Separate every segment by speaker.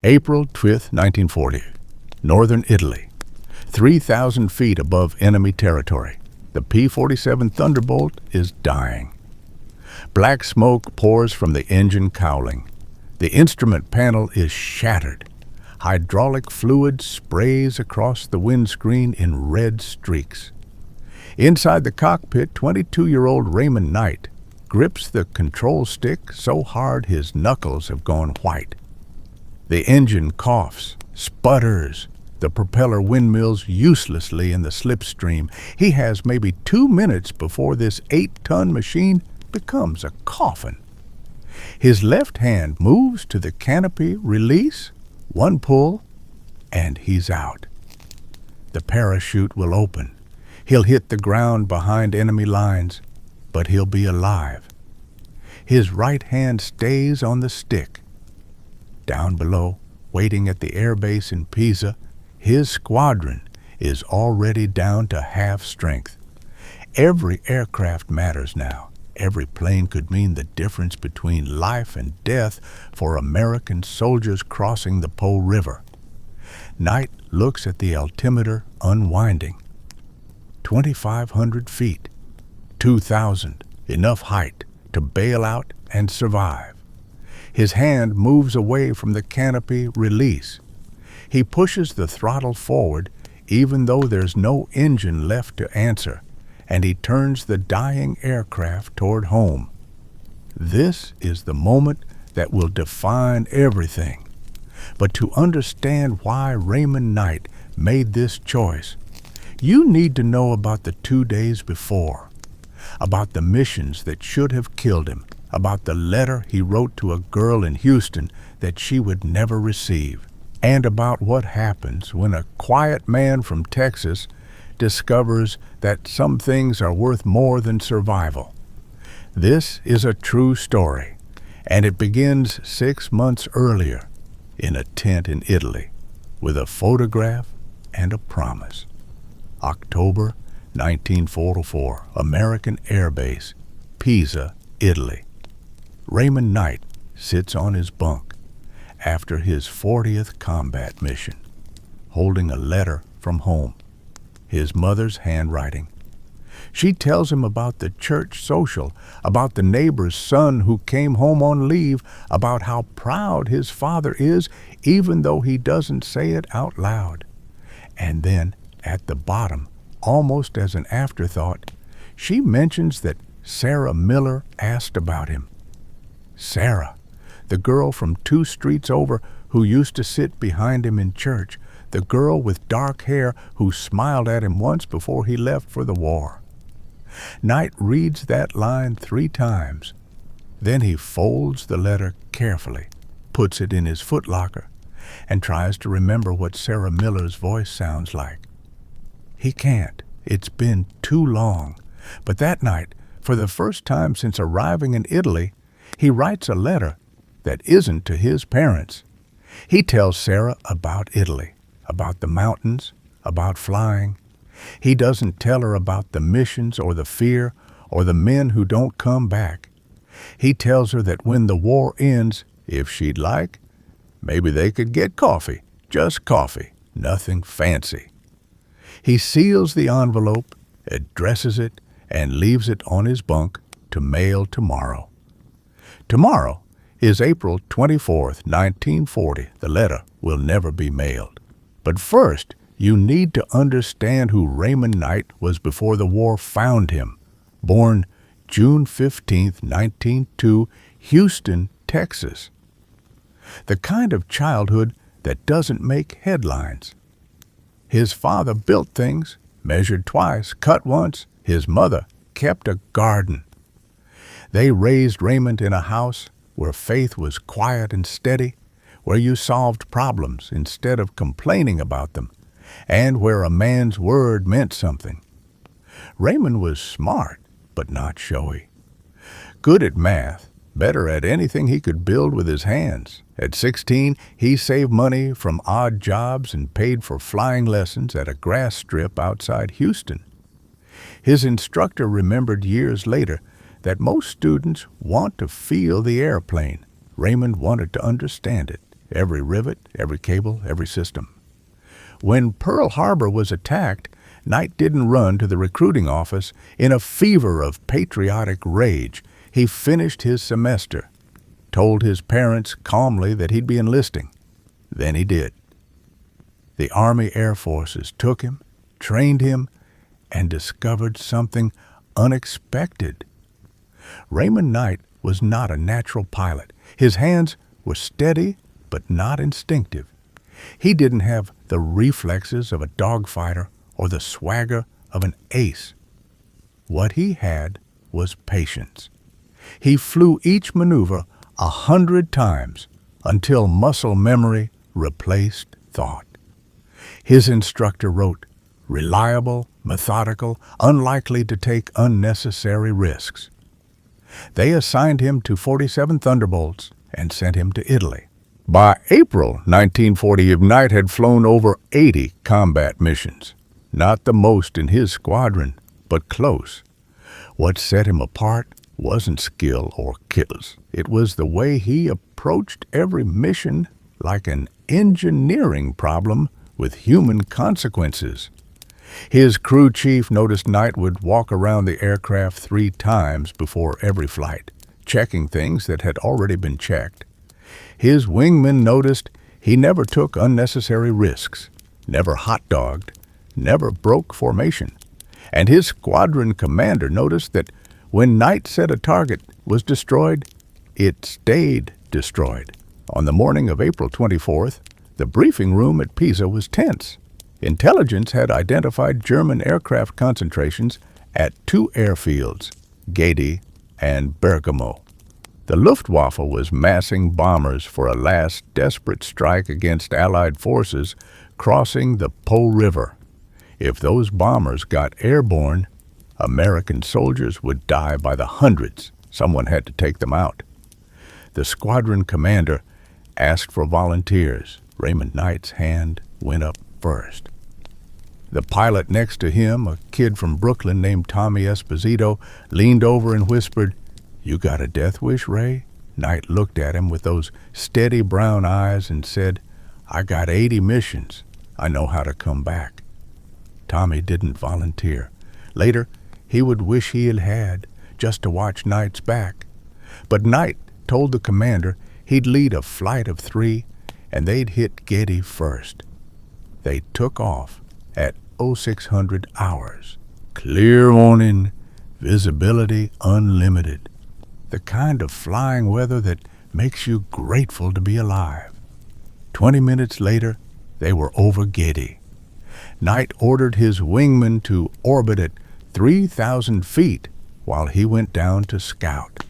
Speaker 1: April 5, 1940, northern Italy. 3,000 feet above enemy territory, the P-47 Thunderbolt is dying. Black smoke pours from the engine cowling. The instrument panel is shattered. Hydraulic fluid sprays across the windscreen in red streaks. Inside the cockpit, 22-year-old Raymond Knight grips the control stick so hard his knuckles have gone white. The engine coughs, sputters. The propeller windmills uselessly in the slipstream. He has maybe 2 minutes before this 8-ton machine becomes a coffin. His left hand moves to the canopy release, one pull, and he's out. The parachute will open. He'll hit the ground behind enemy lines, but he'll be alive. His right hand stays on the stick. Down below, waiting at the airbase in Pisa, his squadron is already down to half strength. Every aircraft matters now. Every plane could mean the difference between life and death for American soldiers crossing the Po River. Knight looks at the altimeter unwinding. 2,500 feet, 2,000, enough height to bail out and survive. His hand moves away from the canopy release. He pushes the throttle forward even though there's no engine left to answer, and he turns the dying aircraft toward home. This is the moment that will define everything. But to understand why Raymond Knight made this choice, you need to know about the 2 days before, about the missions that should have killed him, about the letter he wrote to a girl in Houston that she would never receive, and about what happens when a quiet man from Texas discovers that some things are worth more than survival. This is a true story, and it begins 6 months earlier in a tent in Italy with a photograph and a promise. October 1944, American Air Base, Pisa, Italy. Raymond Knight sits on his bunk after his 40th combat mission, holding a letter from home, his mother's handwriting. She tells him about the church social, about the neighbor's son who came home on leave, about how proud his father is, even though he doesn't say it out loud. And then, at the bottom, almost as an afterthought, she mentions that Sarah Miller asked about him. Sarah, the girl from 2 streets over who used to sit behind him in church, the girl with dark hair who smiled at him once before he left for the war. Knight reads that line 3 times. Then he folds the letter carefully, puts it in his footlocker, and tries to remember what Sarah Miller's voice sounds like. He can't. It's been too long. But that night, for the first time since arriving in Italy, he writes a letter that isn't to his parents. He tells Sarah about Italy, about the mountains, about flying. He doesn't tell her about the missions or the fear or the men who don't come back. He tells her that when the war ends, if she'd like, maybe they could get coffee, just coffee, nothing fancy. He seals the envelope, addresses it, and leaves it on his bunk to mail tomorrow. Tomorrow is April 24th, 1940. The letter will never be mailed. But first, you need to understand who Raymond Knight was before the war found him. Born June 15th, 1902, Houston, Texas. The kind of childhood that doesn't make headlines. His father built things, measured twice, cut once. His mother kept a garden. They raised Raymond in a house where faith was quiet and steady, where you solved problems instead of complaining about them, and where a man's word meant something. Raymond was smart, but not showy. Good at math, better at anything he could build with his hands. At 16, he saved money from odd jobs and paid for flying lessons at a grass strip outside Houston. His instructor remembered years later that most students want to feel the airplane. Raymond wanted to understand it. every rivet, every cable, every system. When Pearl Harbor was attacked, Knight didn't run to the recruiting office. In a fever of patriotic rage, he finished his semester, told his parents calmly that he'd be enlisting. Then he did. The Army Air Forces took him, trained him, and discovered something unexpected. Raymond Knight was not a natural pilot. His hands were steady but not instinctive. He didn't have the reflexes of a dogfighter or the swagger of an ace. What he had was patience. He flew each maneuver 100 times until muscle memory replaced thought. His instructor wrote, "Reliable, methodical, unlikely to take unnecessary risks." They assigned him to 47 Thunderbolts and sent him to Italy. By April 1940, Knight had flown over 80 combat missions. Not the most in his squadron, but close. What set him apart wasn't skill or kills. It was the way he approached every mission like an engineering problem with human consequences. His crew chief noticed Knight would walk around the aircraft 3 times before every flight, checking things that had already been checked. His wingmen noticed he never took unnecessary risks, never hot-dogged, never broke formation. And his squadron commander noticed that when Knight said a target was destroyed, it stayed destroyed. On the morning of April 24th, the briefing room at Pisa was tense. Intelligence had identified German aircraft concentrations at 2 airfields, Ghedi and Bergamo. The Luftwaffe was massing bombers for a last desperate strike against Allied forces crossing the Po River. If those bombers got airborne, American soldiers would die by the hundreds. Someone had to take them out. The squadron commander asked for volunteers. Raymond Knight's hand went up first. The pilot next to him, a kid from Brooklyn named Tommy Esposito, leaned over and whispered, "You got a death wish, Ray?" Knight looked at him with those steady brown eyes and said, "I got 80 missions. I know how to come back." Tommy didn't volunteer. Later, he would wish he had, just to watch Knight's back. But Knight told the commander he'd lead a flight of 3, and they'd hit Ghedi first. They took off at 0600 hours. Clear morning, visibility unlimited. The kind of flying weather that makes you grateful to be alive. 20 minutes later, they were over Ghedi. Knight ordered his wingman to orbit at 3,000 feet while he went down to scout.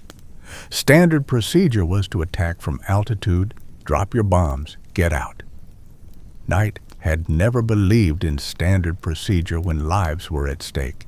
Speaker 1: Standard procedure was to attack from altitude, drop your bombs, get out. Knight had never believed in standard procedure when lives were at stake.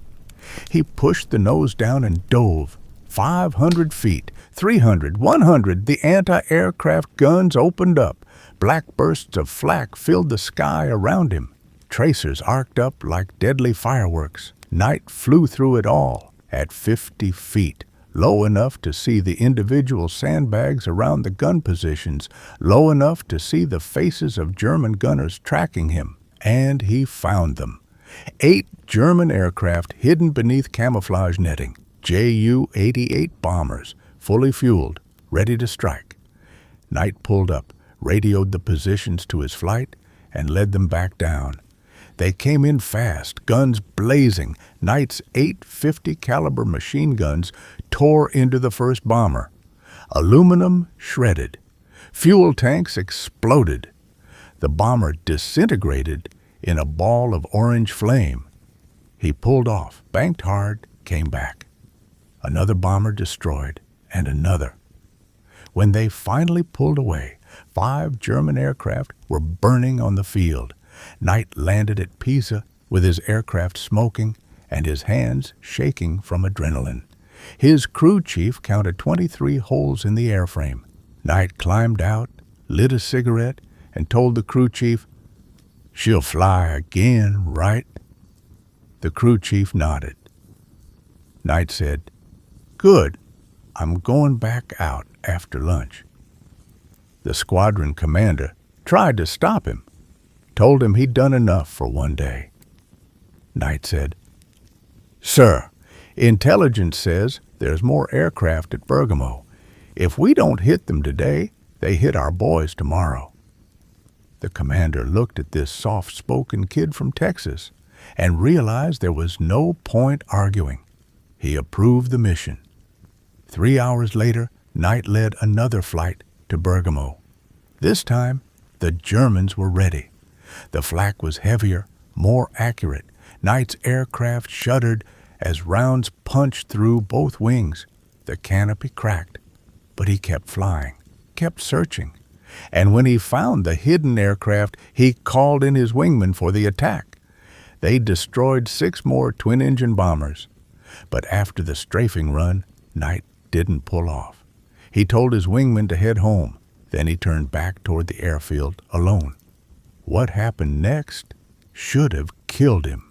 Speaker 1: He pushed the nose down and dove. 500 feet, 300, 100, the anti-aircraft guns opened up. Black bursts of flak filled the sky around him. Tracers arced up like deadly fireworks. Knight flew through it all at 50 feet, low enough to see the individual sandbags around the gun positions, low enough to see the faces of German gunners tracking him. And he found them. 8 German aircraft hidden beneath camouflage netting. Ju-88 bombers, fully fueled, ready to strike. Knight pulled up, radioed the positions to his flight, and led them back down. They came in fast, guns blazing. Knight's 850 caliber machine guns tore into the first bomber. Aluminum shredded. Fuel tanks exploded. The bomber disintegrated in a ball of orange flame. He pulled off, banked hard, came back. Another bomber destroyed, and another. When they finally pulled away, 5 German aircraft were burning on the field. Knight landed at Pisa with his aircraft smoking and his hands shaking from adrenaline. His crew chief counted 23 holes in the airframe. Knight climbed out, lit a cigarette, and told the crew chief, "She'll fly again, right?" The crew chief nodded. Knight said, "Good. I'm going back out after lunch." The squadron commander tried to stop him, told him he'd done enough for one day. Knight said, "Sir, intelligence says there's more aircraft at Bergamo. If we don't hit them today, they hit our boys tomorrow." The commander looked at this soft-spoken kid from Texas and realized there was no point arguing. He approved the mission. 3 hours later, Knight led another flight to Bergamo. This time, the Germans were ready. The flak was heavier, more accurate. Knight's aircraft shuddered as rounds punched through both wings. The canopy cracked, but he kept flying, kept searching. And when he found the hidden aircraft, he called in his wingmen for the attack. They destroyed 6 more twin-engine bombers. But after the strafing run, Knight didn't pull off. He told his wingmen to head home. Then he turned back toward the airfield alone. What happened next should have killed him.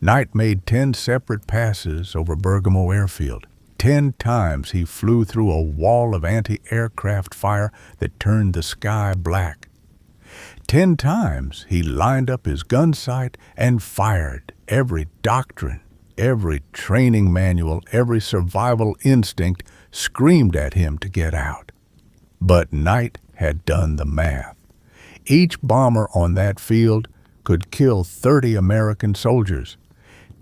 Speaker 1: Knight made 10 separate passes over Bergamo airfield. 10 times he flew through a wall of anti-aircraft fire that turned the sky black. 10 times he lined up his gun sight and fired. Every doctrine, every training manual, every survival instinct screamed at him to get out. But Knight had done the math. Each bomber on that field could kill 30 American soldiers.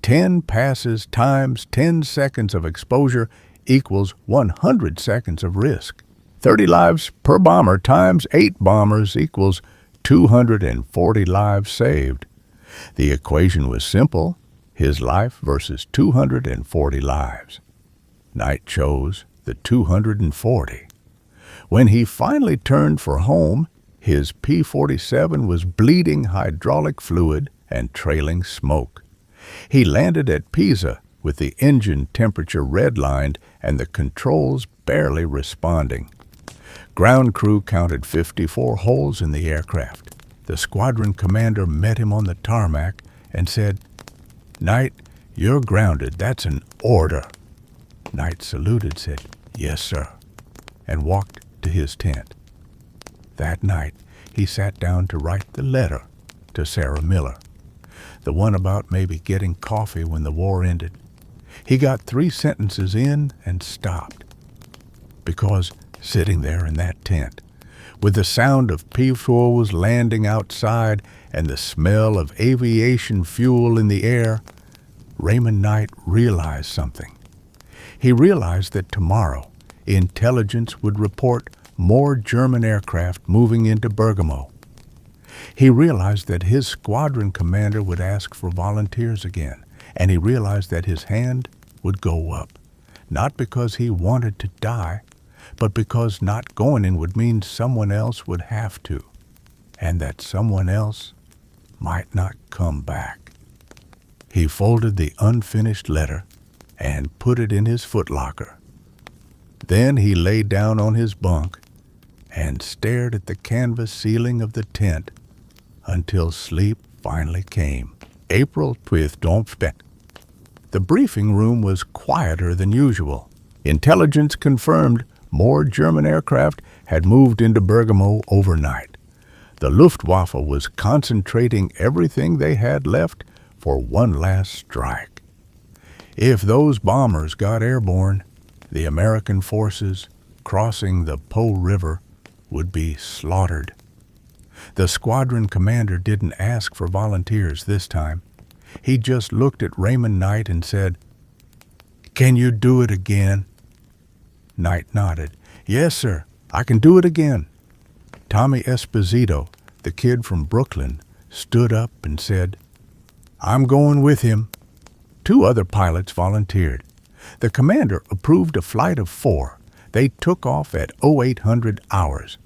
Speaker 1: 10 passes times 10 seconds of exposure equals 100 seconds of risk. 30 lives per bomber times 8 bombers equals 240 lives saved. The equation was simple: his life versus 240 lives. Knight chose the 240. When he finally turned for home, his P-47 was bleeding hydraulic fluid and trailing smoke. He landed at Pisa with the engine temperature redlined and the controls barely responding. Ground crew counted 54 holes in the aircraft. The squadron commander met him on the tarmac and said, "Knight, you're grounded. That's an order." Knight saluted, said, "Yes, sir," and walked to his tent. That night, he sat down to write the letter to Sarah Miller, the one about maybe getting coffee when the war ended. He got 3 sentences in and stopped, because sitting there in that tent, with the sound of P-4s landing outside and the smell of aviation fuel in the air, Raymond Knight realized something. He realized that tomorrow, intelligence would report more German aircraft moving into Bergamo. He realized that his squadron commander would ask for volunteers again, and he realized that his hand would go up, not because he wanted to die, but because not going in would mean someone else would have to, and that someone else might not come back. He folded the unfinished letter and put it in his footlocker. Then he lay down on his bunk and stared at the canvas ceiling of the tent until sleep finally came. April 12th. The briefing room was quieter than usual. Intelligence confirmed more German aircraft had moved into Bergamo overnight. The Luftwaffe was concentrating everything they had left for one last strike. If those bombers got airborne, the American forces crossing the Po River would be slaughtered. The squadron commander didn't ask for volunteers this time. He just looked at Raymond Knight and said, "Can you do it again?" Knight nodded. "Yes, sir, I can do it again." Tommy Esposito, the kid from Brooklyn, stood up and said, "I'm going with him." 2 other pilots volunteered. The commander approved a flight of 4. They took off at 0800 hours.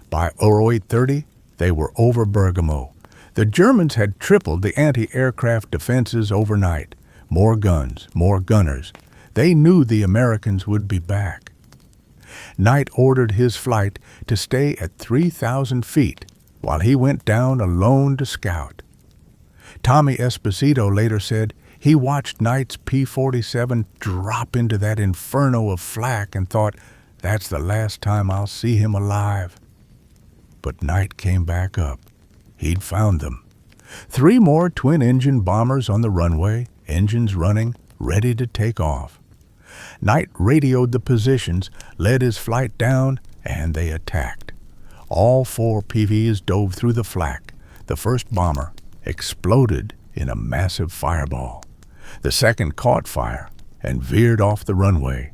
Speaker 1: By 0830, they were over Bergamo. The Germans had tripled the anti-aircraft defenses overnight. More guns, more gunners. They knew the Americans would be back. Knight ordered his flight to stay at 3,000 feet while he went down alone to scout. Tommy Esposito later said he watched Knight's P-47 drop into that inferno of flak and thought, "That's the last time I'll see him alive." But night came back up. He'd found them. 3 more twin-engine bombers on the runway, engines running, ready to take off. Knight radioed the positions, led his flight down, and they attacked. All 4 PVs dove through the flak. The first bomber exploded in a massive fireball. The second caught fire and veered off the runway.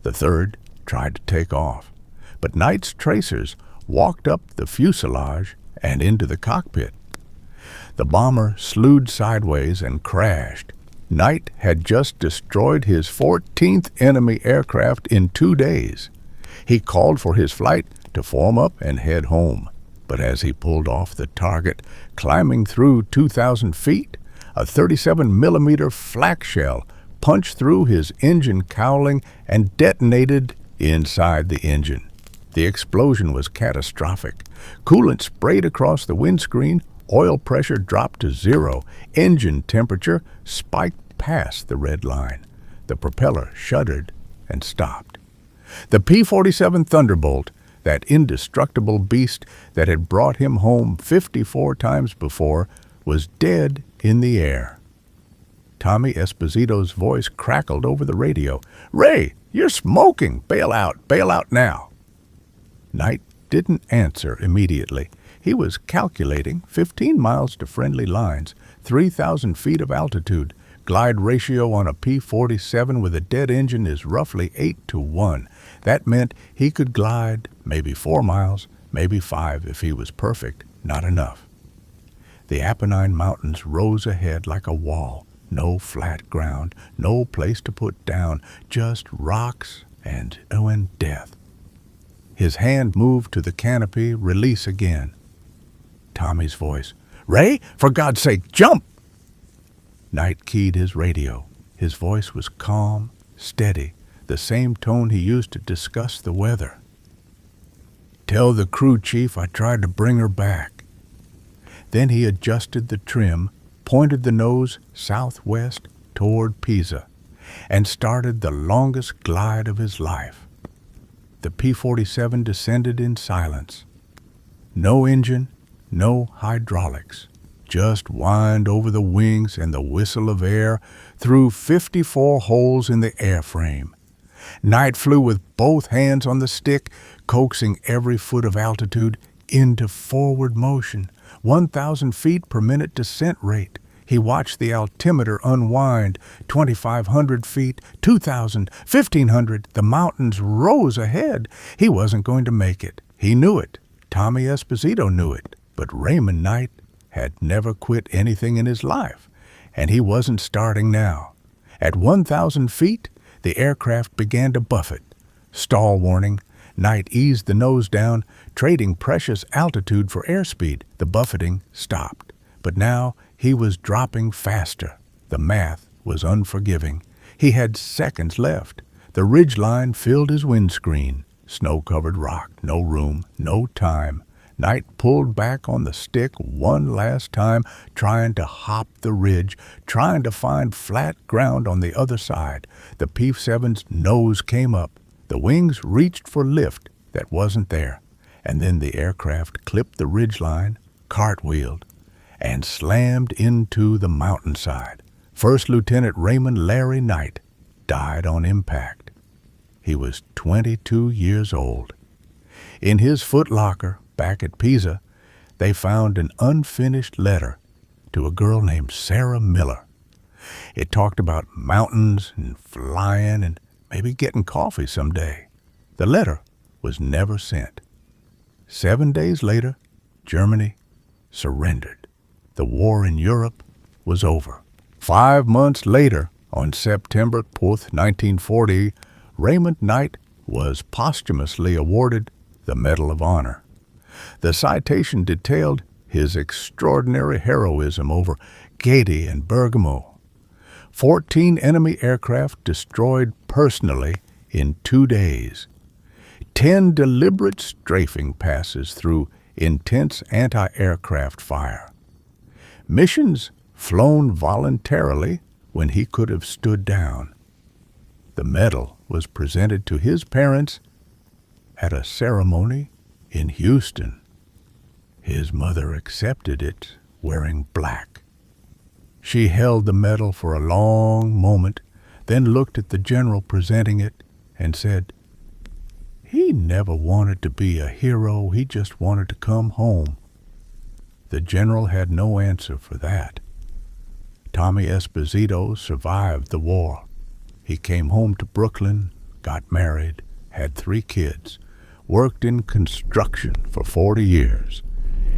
Speaker 1: The third tried to take off, but Knight's tracers walked up the fuselage and into the cockpit. The bomber slewed sideways and crashed. Knight had just destroyed his 14th enemy aircraft in 2 days. He called for his flight to form up and head home. But as he pulled off the target, climbing through 2,000 feet, a 37mm flak shell punched through his engine cowling and detonated inside the engine. The explosion was catastrophic. Coolant sprayed across the windscreen, oil pressure dropped to 0, engine temperature spiked past the red line. The propeller shuddered and stopped. The P-47 Thunderbolt, that indestructible beast that had brought him home 54 times before, was dead in the air. Tommy Esposito's voice crackled over the radio. "Ray, you're smoking! Bail out now!" Knight didn't answer immediately. He was calculating 15 miles to friendly lines, 3,000 feet of altitude. Glide ratio on a P-47 with a dead engine is roughly 8-to-1. That meant he could glide maybe 4 miles, maybe 5 if he was perfect, not enough. The Apennine Mountains rose ahead like a wall. No flat ground, no place to put down, just rocks and death. His hand moved to the canopy, release again. Tommy's voice, "Ray, for God's sake, jump!" Knight keyed his radio. His voice was calm, steady, the same tone he used to discuss the weather. "Tell the crew chief I tried to bring her back." Then he adjusted the trim, pointed the nose southwest toward Pisa, and started the longest glide of his life. The P-47 descended in silence. No engine, no hydraulics. Just whined over the wings and the whistle of air through 54 holes in the airframe. Knight flew with both hands on the stick, coaxing every foot of altitude into forward motion. 1,000 feet per minute descent rate. He watched the altimeter unwind. 2,500 feet, 2,000, 1,500. The mountains rose ahead. He wasn't going to make it. He knew it. Tommy Esposito knew it. But Raymond Knight had never quit anything in his life, and he wasn't starting now. At 1,000 feet, the aircraft began to buffet. Stall warning. Knight eased the nose down, trading precious altitude for airspeed. The buffeting stopped. But now he was dropping faster. The math was unforgiving. He had seconds left. The ridgeline filled his windscreen. Snow-covered rock, no room, no time. Knight pulled back on the stick one last time, trying to hop the ridge, trying to find flat ground on the other side. The P-7's nose came up. The wings reached for lift that wasn't there. And then the aircraft clipped the ridgeline, cartwheeled, and slammed into the mountainside. First Lieutenant Raymond Larry Knight died on impact. He was 22 years old. In his footlocker back at Pisa, they found an unfinished letter to a girl named Sarah Miller. It talked about mountains and flying and maybe getting coffee someday. The letter was never sent. 7 days later, Germany surrendered. The war in Europe was over. 5 months later, on September 4th, 1940, Raymond Knight was posthumously awarded the Medal of Honor. The citation detailed his extraordinary heroism over Ghedi and Bergamo. 14 enemy aircraft destroyed personally in 2 days. 10 deliberate strafing passes through intense anti-aircraft fire. Missions flown voluntarily when he could have stood down. The medal was presented to his parents at a ceremony in Houston. His mother accepted it, wearing black. She held the medal for a long moment, then looked at the general presenting it and said, "He never wanted to be a hero, he just wanted to come home." The general had no answer for that. Tommy Esposito survived the war. He came home to Brooklyn, got married, had 3 kids, worked in construction for 40 years.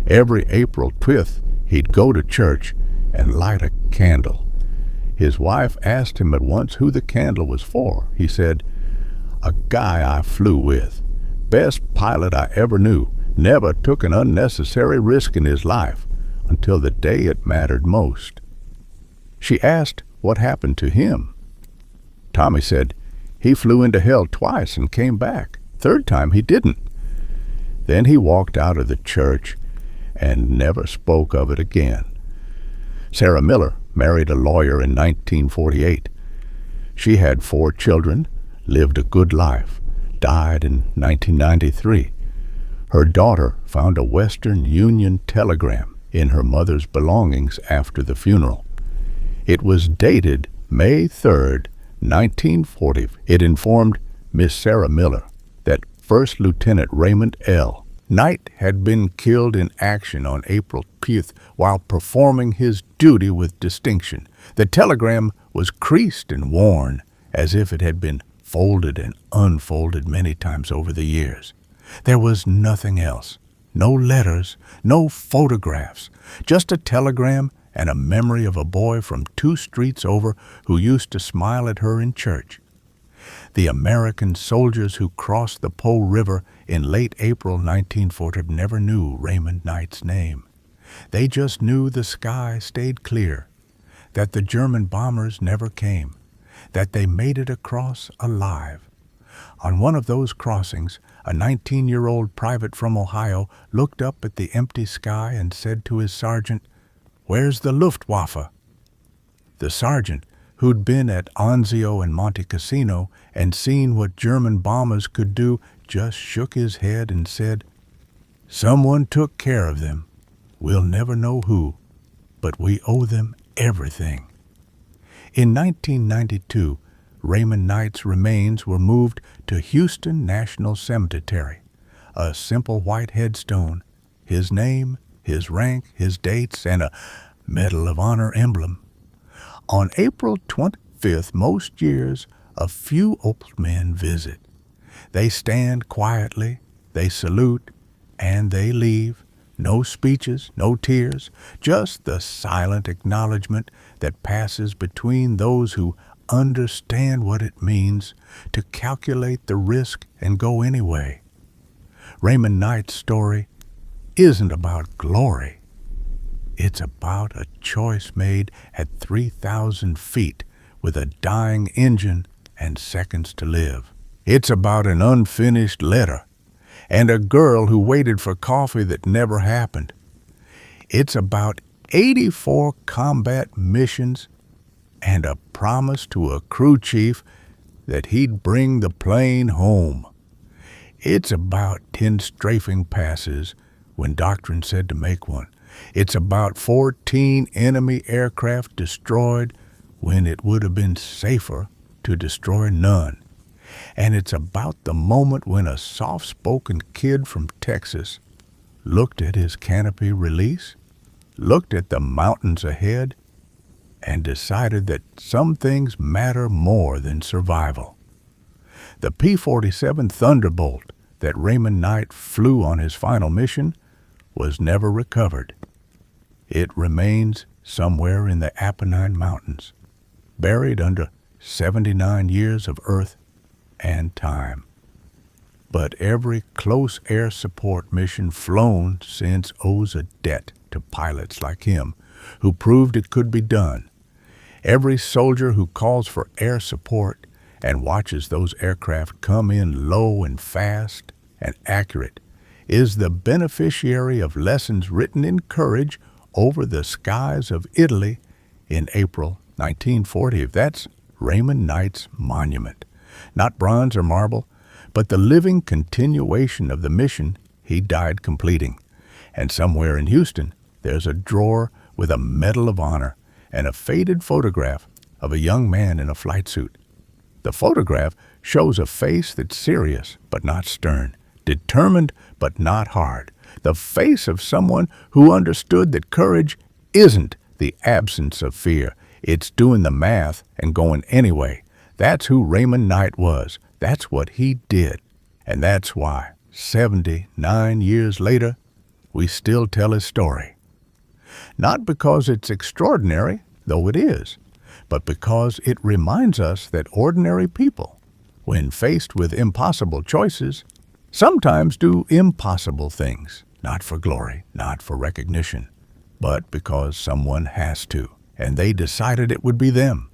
Speaker 1: Every April 5th, he'd go to church and light a candle. His wife asked him at once who the candle was for. He said, "A guy I flew with. Best pilot I ever knew. Never took an unnecessary risk in his life until the day it mattered most." She asked what happened to him. Tommy said, "He flew into hell twice and came back. Third time he didn't." Then he walked out of the church and never spoke of it again. Sarah Miller married a lawyer in 1948. She had 4 children, lived a good life, died in 1993. Her daughter found a Western Union telegram in her mother's belongings after the funeral. It was dated May 3rd, 1940. It informed Miss Sarah Miller that First Lieutenant Raymond L. Knight had been killed in action on April 5th while performing his duty with distinction. The telegram was creased and worn, as if it had been folded and unfolded many times over the years. There was nothing else. No letters, no photographs, just a telegram and a memory of a boy from 2 streets over who used to smile at her in church. The American soldiers who crossed the Po River in late April 1940 never knew Raymond Knight's name. They just knew the sky stayed clear, that the German bombers never came, that they made it across alive. On one of those crossings, a 19-year-old private from Ohio looked up at the empty sky and said to his sergeant, "Where's the Luftwaffe?" The sergeant, who'd been at Anzio and Monte Cassino and seen what German bombers could do, just shook his head and said, "Someone took care of them. We'll never know who, but we owe them everything." In 1992, Raymond Knight's remains were moved to Houston National Cemetery, a simple white headstone, his name, his rank, his dates, and a Medal of Honor emblem. On April 25th, most years, a few old men visit. They stand quietly, they salute, and they leave. No speeches, no tears, just the silent acknowledgement that passes between those who understand what it means to calculate the risk and go anyway. Raymond Knight's story isn't about glory. It's about a choice made at 3,000 feet with a dying engine and seconds to live. It's about an unfinished letter and a girl who waited for coffee that never happened. It's about 84 combat missions and a promise to a crew chief that he'd bring the plane home. It's about 10 strafing passes when Doctrine said to make one. It's about 14 enemy aircraft destroyed when it would have been safer to destroy none. And it's about the moment when a soft-spoken kid from Texas looked at his canopy release, looked at the mountains ahead, and decided that some things matter more than survival. The P-47 Thunderbolt that Raymond Knight flew on his final mission was never recovered. It remains somewhere in the Apennine Mountains, buried under 79 years of earth and time. But every close air support mission flown since owes a debt to pilots like him who proved it could be done. Every soldier who calls for air support and watches those aircraft come in low and fast and accurate is the beneficiary of lessons written in courage over the skies of Italy in April 1940. That's Raymond Knight's monument. Not bronze or marble, but the living continuation of the mission he died completing. And somewhere in Houston, there's a drawer with a Medal of Honor and a faded photograph of a young man in a flight suit. The photograph shows a face that's serious but not stern, determined but not hard, the face of someone who understood that courage isn't the absence of fear. It's doing the math and going anyway. That's who Raymond Knight was. That's what he did. And that's why, 79 years later, we still tell his story. Not because it's extraordinary, though it is, but because it reminds us that ordinary people, when faced with impossible choices, sometimes do impossible things, not for glory, not for recognition, but because someone has to, and they decided it would be them.